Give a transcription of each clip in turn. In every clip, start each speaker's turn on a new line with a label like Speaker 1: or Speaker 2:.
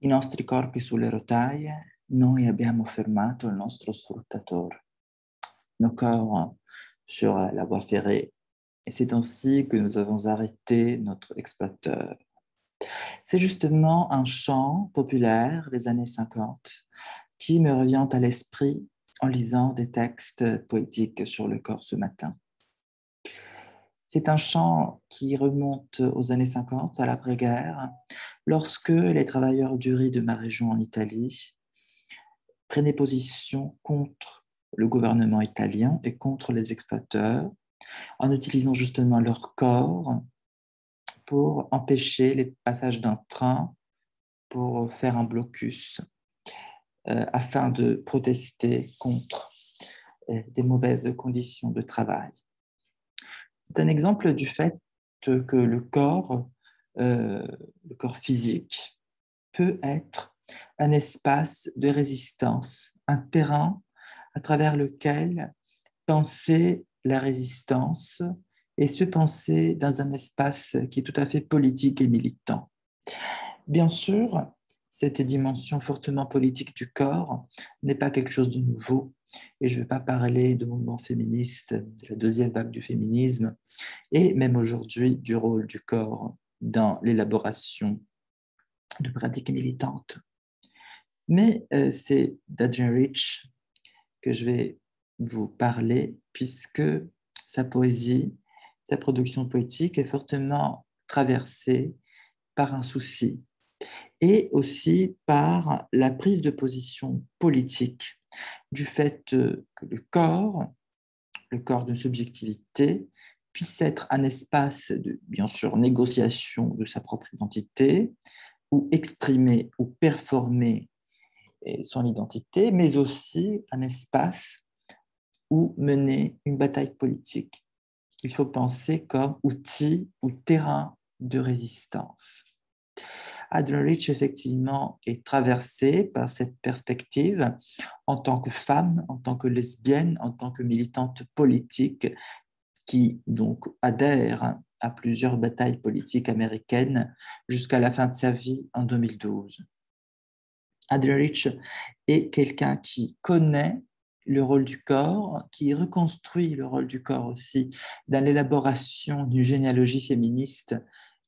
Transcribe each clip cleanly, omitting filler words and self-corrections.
Speaker 1: I nostri corpi sulle rotaie, noi abbiamo fermato il nostro sfruttatore. Nos corps sur la voie ferrée, et c'est ainsi que nous avons arrêté notre exploiteur. C'est justement un chant populaire des années 50 qui me revient à l'esprit en lisant des textes poétiques sur le corps ce matin. C'est un chant qui remonte aux années 50, à l'après-guerre, lorsque les travailleurs du riz de ma région en Italie prenaient position contre le gouvernement italien et contre les exploiteurs, en utilisant justement leur corps pour empêcher les passages d'un train, pour faire un blocus, afin de protester contre des mauvaises conditions de travail. C'est un exemple du fait que le corps physique, peut être un espace de résistance, un terrain à travers lequel penser la résistance et se penser dans un espace qui est tout à fait politique et militant. Bien sûr, cette dimension fortement politique du corps n'est pas quelque chose de nouveau, et je ne vais pas parler de mouvement féministe, de la deuxième vague du féminisme, et même aujourd'hui du rôle du corps dans l'élaboration de pratiques militantes. Mais c'est d'Adrienne Rich que je vais vous parler, puisque sa poésie, sa production poétique est fortement traversée par un souci et aussi par la prise de position politique du fait que le corps d'une subjectivité, puisse être un espace de, bien sûr, négociation de sa propre identité, ou exprimer ou performer son identité, mais aussi un espace où mener une bataille politique qu'il faut penser comme outil ou terrain de résistance. Adrienne Rich, effectivement, est traversée par cette perspective en tant que femme, en tant que lesbienne, en tant que militante politique qui donc adhère à plusieurs batailles politiques américaines jusqu'à la fin de sa vie en 2012. Adrienne Rich est quelqu'un qui connaît le rôle du corps, qui reconstruit le rôle du corps aussi dans l'élaboration d'une généalogie féministe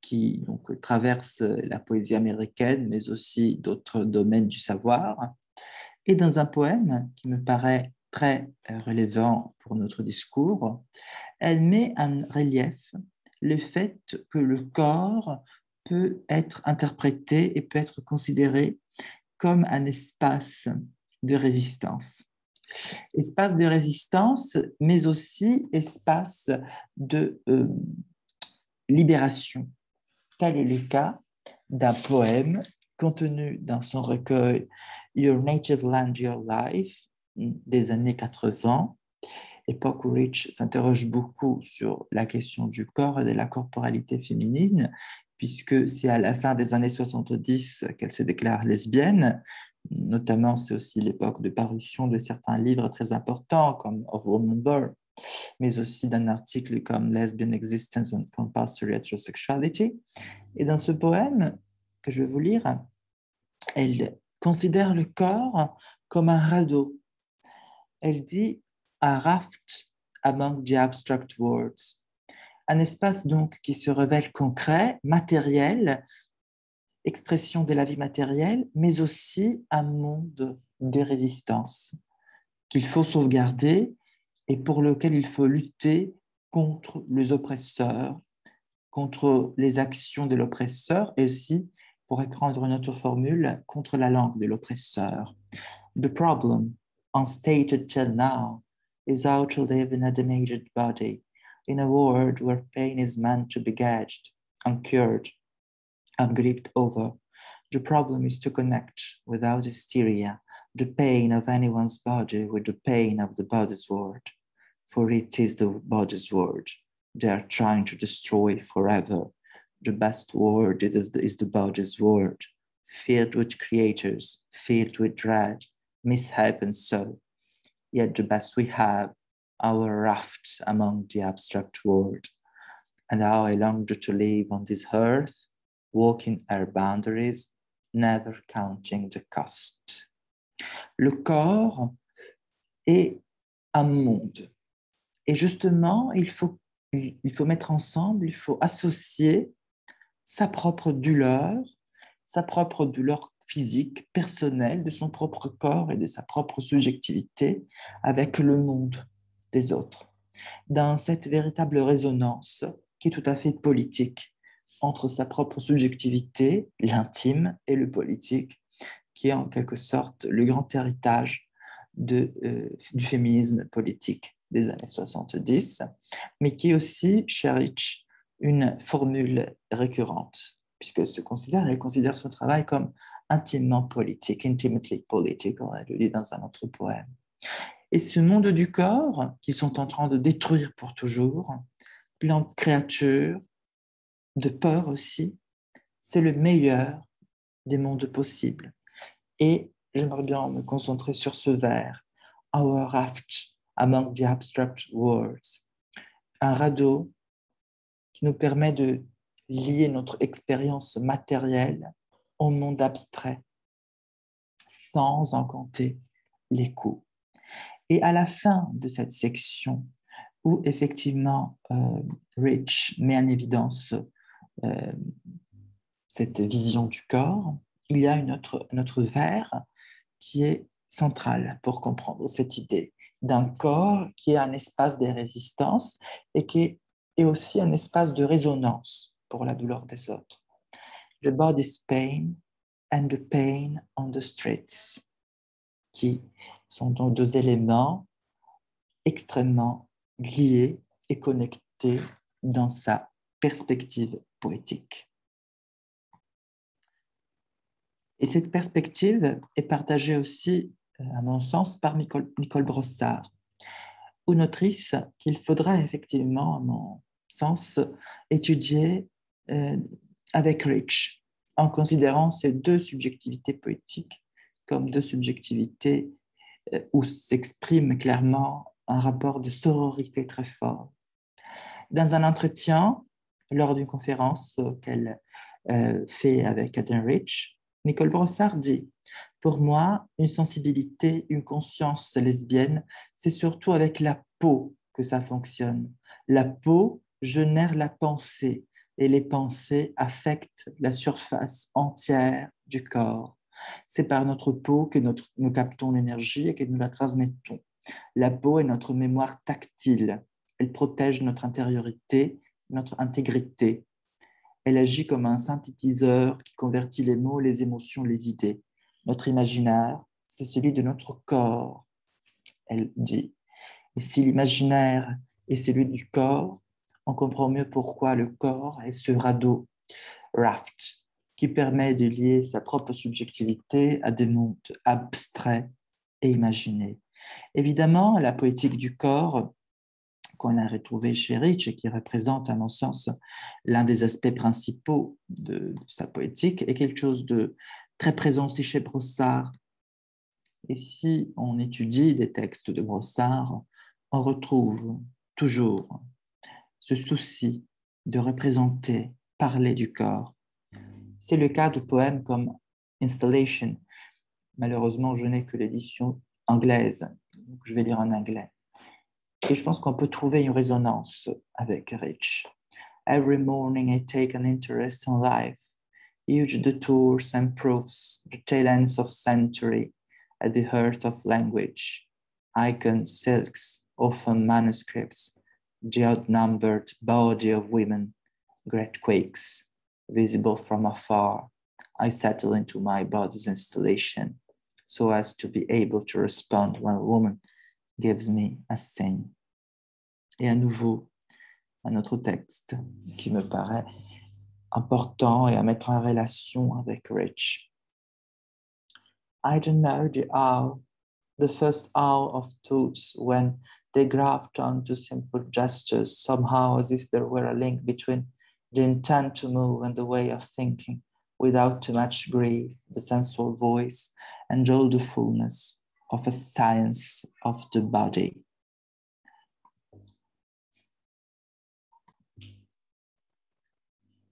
Speaker 1: qui donc traverse la poésie américaine, mais aussi d'autres domaines du savoir. Et dans un poème qui me paraît très relevant pour notre discours, elle met en relief le fait que le corps peut être interprété et peut être considéré comme un espace de résistance. Espace de résistance, mais aussi espace de libération. Tel est le cas d'un poème contenu dans son recueil Your Native Land, Your Life des années 80, époque où Rich s'interroge beaucoup sur la question du corps et de la corporalité féminine, puisque c'est à la fin des années 70 qu'elle se déclare lesbienne. Notamment, c'est aussi l'époque de parution de certains livres très importants, comme Of Woman Born, mais aussi d'un article comme Lesbian Existence and Compulsory Heterosexuality. Et dans ce poème que je vais vous lire, elle considère le corps comme un radeau. Elle dit « a raft among the abstract words ». Un espace donc qui se révèle concret, matériel, expression de la vie matérielle, mais aussi un monde de résistance qu'il faut sauvegarder et pour lequel il faut lutter contre les oppresseurs, contre les actions de l'oppresseur et aussi, pour reprendre une autre formule, contre la langue de l'oppresseur. The problem, unstated till now, is how to live in a damaged body, in a world where pain is meant to be gauged, uncured, ungrieved over. The problem is to connect, without hysteria, the pain of anyone's body with the pain of the body's word. For it is the body's word they are trying to destroy forever. The best word is the body's word, filled with creators, filled with dread, mishap and so. Yet the best we have, our raft among the abstract world. And how I long to live on this earth, walking our boundaries, never counting the cost. Le corps est un monde. Et justement, il faut mettre ensemble, il faut associer sa propre douleur physique, personnelle, de son propre corps et de sa propre subjectivité avec le monde des autres, dans cette véritable résonance qui est tout à fait politique entre sa propre subjectivité, l'intime, et le politique, qui est en quelque sorte le grand héritage du féminisme politique des années 70, mais qui est aussi, chez Rich, une formule récurrente, puisqu'elle considère son travail comme intimement politique, intimately politique, on le dit dans un autre poème. Et ce monde du corps qu'ils sont en train de détruire pour toujours, plein de créatures, de peur aussi, c'est le meilleur des mondes possibles. Et j'aimerais bien me concentrer sur ce vers, Our raft among the abstract worlds, un radeau qui nous permet de lier notre expérience matérielle au monde abstrait, sans en compter les coûts. Et à la fin de cette section, où effectivement Rich met en évidence cette vision du corps, il y a un autre vers qui est central pour comprendre cette idée d'un corps qui est un espace de résistance et qui est aussi un espace de résonance pour la douleur des autres. The body's pain and the pain on the streets, qui sont donc deux éléments extrêmement liés et connectés dans sa perspective poétique. Et cette perspective est partagée aussi, à mon sens, par Nicole Brossard, une autrice qu'il faudrait effectivement, à mon sens, étudier avec Rich, en considérant ces deux subjectivités poétiques comme deux subjectivités où s'exprime clairement un rapport de sororité très fort. Dans un entretien, lors d'une conférence qu'elle fait avec Catherine Rich, Nicole Brossard dit « Pour moi, une sensibilité, une conscience lesbienne, c'est surtout avec la peau que ça fonctionne. La peau génère la pensée et les pensées affectent la surface entière du corps. C'est par notre peau que nous captons l'énergie et que nous la transmettons. La peau est notre mémoire tactile. Elle protège notre intériorité, notre intégrité. Elle agit comme un synthétiseur qui convertit les mots, les émotions, les idées. Notre imaginaire, c'est celui de notre corps, elle dit. Et si l'imaginaire est celui du corps, on comprend mieux pourquoi le corps est ce radeau, raft, qui permet de lier sa propre subjectivité à des mondes abstraits et imaginés. Évidemment, la poétique du corps, qu'on a retrouvé chez Rich et qui représente, à mon sens, l'un des aspects principaux de sa poétique, est quelque chose de très présent aussi chez Brossard. Et si on étudie des textes de Brossard, on retrouve toujours ce souci de représenter, parler du corps. C'est le cas de poèmes comme Installation. Malheureusement, je n'ai que l'édition anglaise, donc je vais lire en anglais. Et je pense qu'on peut trouver une résonance avec Rich. Every morning I take an interest in life, huge detours and proofs, the tail ends of century, at the heart of language, icons, silks, often manuscripts, the outnumbered body of women, great quakes, visible from afar. I settle into my body's installation, so as to be able to respond when a woman gives me a sign. Et à nouveau, un autre texte qui me paraît important et à mettre en relation avec Rich. I don't know the first hour of thoughts when they graft onto simple gestures, somehow as if there were a link between the intent to move and the way of thinking, without too much grief, the sensual voice, and all the fullness of a science of the body.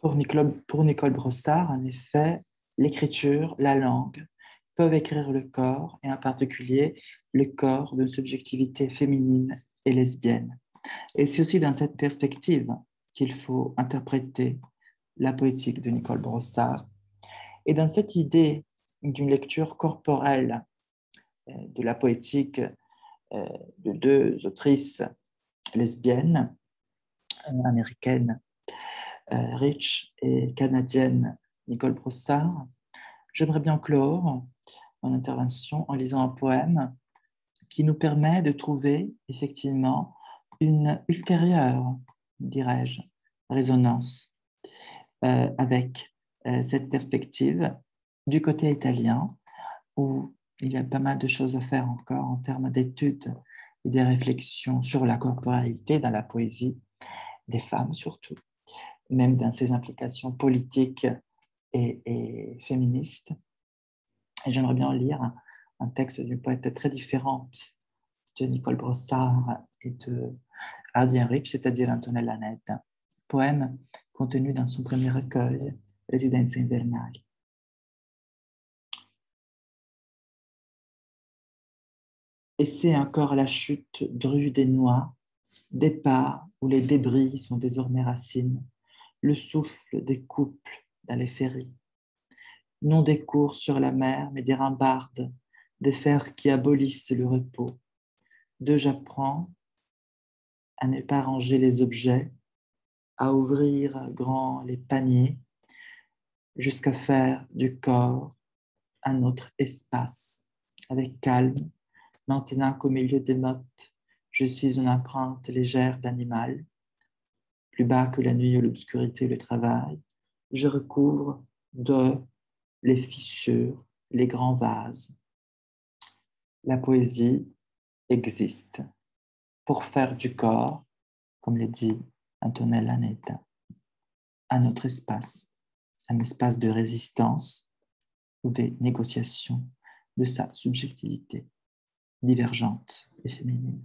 Speaker 1: Pour Nicole Brossard, en effet, l'écriture, la langue peuvent écrire le corps, et en particulier le corps d'une subjectivité féminine et lesbienne. Et c'est aussi dans cette perspective qu'il faut interpréter la poétique de Nicole Brossard. Et dans cette idée d'une lecture corporelle de la poétique de deux autrices lesbiennes américaines, Rich et canadienne Nicole Brossard, j'aimerais bien clore mon intervention en lisant un poème qui nous permet de trouver effectivement une ultérieure, dirais-je, résonance avec cette perspective du côté italien, où il y a pas mal de choses à faire encore en termes d'études et des réflexions sur la corporalité dans la poésie des femmes surtout, même dans ses implications politiques et féministes. Et j'aimerais bien lire un texte d'une poète très différente de Nicole Brossard et de Ardien Rich, c'est-à-dire Antonella Netta, poème contenu dans son premier recueil, Residenze invernali. Et c'est encore la chute drue des noix, des pas où les débris sont désormais racines, le souffle des couples dans les ferries. Non des cours sur la mer, mais des rambardes, des fers qui abolissent le repos. D'eux j'apprends à ne pas ranger les objets, à ouvrir grand les paniers, jusqu'à faire du corps un autre espace, avec calme, maintenant qu'au milieu des mottes, je suis une empreinte légère d'animal, plus bas que la nuit ou l'obscurité ou le travail, je recouvre de les fissures, les grands vases. La poésie existe pour faire du corps, comme le dit Antonella Netta, un autre espace, un espace de résistance ou des négociations de sa subjectivité divergente et féminine.